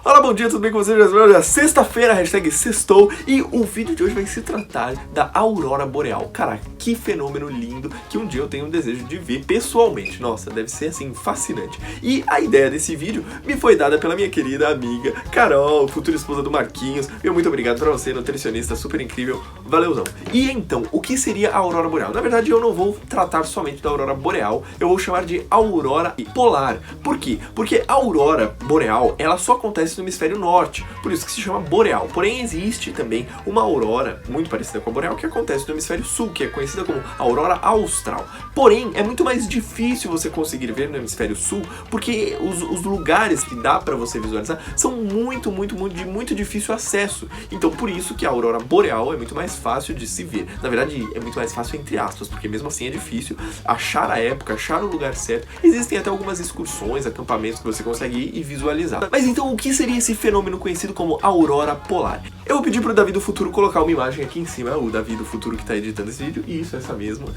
Olá, bom dia, tudo bem com vocês? Hoje sexta-feira, hashtag sextou, e o vídeo de hoje vai se tratar da aurora boreal. Cara, que fenômeno lindo que um dia eu tenho um desejo de ver pessoalmente. Nossa, deve ser assim, fascinante. E a ideia desse vídeo me foi dada pela minha querida amiga Carol, futura esposa do Marquinhos. Meu muito obrigado pra você, nutricionista super incrível, valeuzão. E então, o que seria a aurora boreal? Na verdade, eu não vou tratar somente da aurora boreal, eu vou chamar de aurora polar. Por quê? Porque a aurora boreal, ela só acontece no hemisfério norte, por isso que se chama boreal. Porém, existe também uma aurora muito parecida com a boreal que acontece no hemisfério sul, que é conhecida como aurora austral. Porém, é muito mais difícil você conseguir ver no hemisfério sul, porque os lugares que dá pra você visualizar são de muito difícil acesso. Então, por isso que a aurora boreal é muito mais fácil de se ver. Na verdade, é muito mais fácil entre aspas, porque mesmo assim é difícil achar a época, achar o lugar certo. Existem até algumas excursões, acampamentos que você consegue ir e visualizar. Mas então, o que seria esse fenômeno conhecido como aurora polar? Eu vou pedir pro Davi do Futuro colocar uma imagem aqui em cima, o Davi do Futuro que tá editando esse vídeo, isso, essa mesmo,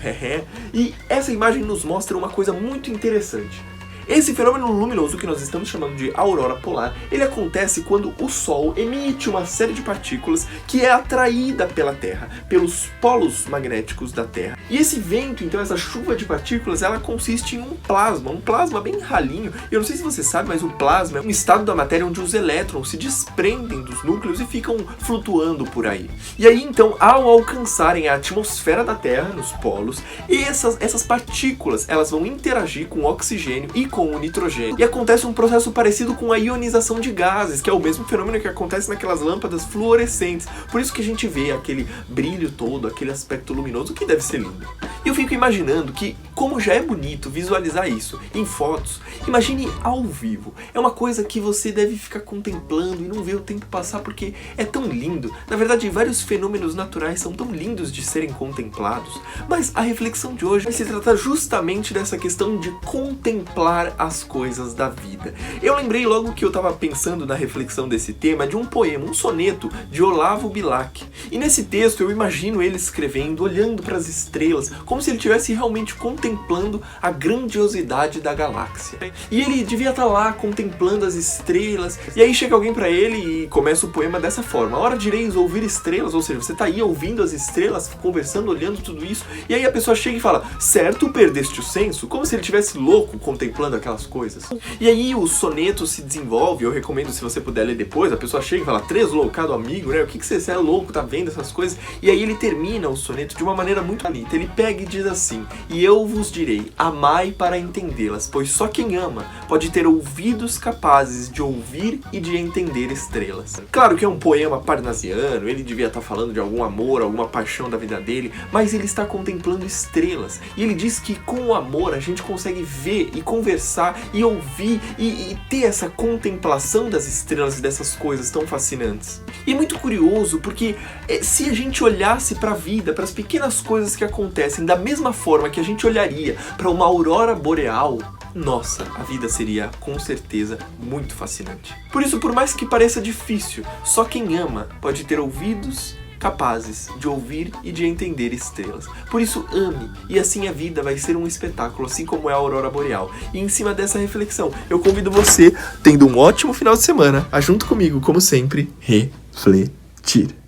e essa imagem nos mostra uma coisa muito interessante. Esse fenômeno luminoso que nós estamos chamando de aurora polar, ele acontece quando o Sol emite uma série de partículas que é atraída pela Terra, pelos polos magnéticos da Terra. E esse vento, então essa chuva de partículas, ela consiste em um plasma bem ralinho. Eu não sei se você sabe, mas o plasma é um estado da matéria onde os elétrons se desprendem dos núcleos e ficam flutuando por aí. E aí então, ao alcançarem a atmosfera da Terra, nos polos, essas partículas, elas vão interagir com o oxigênio e com o nitrogênio. E acontece um processo parecido com a ionização de gases, que é o mesmo fenômeno que acontece naquelas lâmpadas fluorescentes. Por isso que a gente vê aquele brilho todo, aquele aspecto luminoso, que deve ser lindo. E eu fico imaginando que, como já é bonito visualizar isso em fotos, imagine ao vivo. É uma coisa que você deve ficar contemplando e não ver o tempo passar porque é tão lindo. Na verdade, vários fenômenos naturais são tão lindos de serem contemplados. Mas a reflexão de hoje vai se tratar justamente dessa questão de contemplar as coisas da vida. Eu lembrei logo que eu estava pensando na reflexão desse tema de um poema, um soneto de Olavo Bilac. E nesse texto eu imagino ele escrevendo, olhando para as estrelas, como se ele estivesse realmente contemplando a grandiosidade da galáxia. E ele devia estar lá contemplando as estrelas, e aí chega alguém para ele e começa o poema dessa forma: "Ora direis ouvir estrelas", ou seja, você está aí ouvindo as estrelas, conversando, olhando tudo isso, e aí a pessoa chega e fala: "Certo, perdeste o senso?", como se ele estivesse louco contemplando aquelas coisas. E aí o soneto se desenvolve, eu recomendo se você puder ler depois, a pessoa chega e fala: "Tresloucado amigo, né? O que você é louco, tá vendo essas coisas?". E aí ele termina o soneto de uma maneira muito bonita. Ele pega e diz assim: "E eu vos direi, amai para entendê-las, pois só quem ama pode ter ouvidos capazes de ouvir e de entender estrelas". Claro que é um poema parnasiano, ele devia estar falando de algum amor, alguma paixão da vida dele, mas ele está contemplando estrelas. E ele diz que com o amor a gente consegue ver e conversar e ouvir e ter essa contemplação das estrelas e dessas coisas tão fascinantes. E é muito curioso porque se a gente olhasse para a vida, para as pequenas coisas que acontecem da mesma forma que a gente olharia para uma aurora boreal, nossa, a vida seria com certeza muito fascinante. Por isso, por mais que pareça difícil, só quem ama pode ter ouvidos capazes de ouvir e de entender estrelas. Por isso, ame, e assim a vida vai ser um espetáculo, assim como é a aurora boreal. E em cima dessa reflexão, eu convido você, tendo um ótimo final de semana, a junto comigo, como sempre, refletir.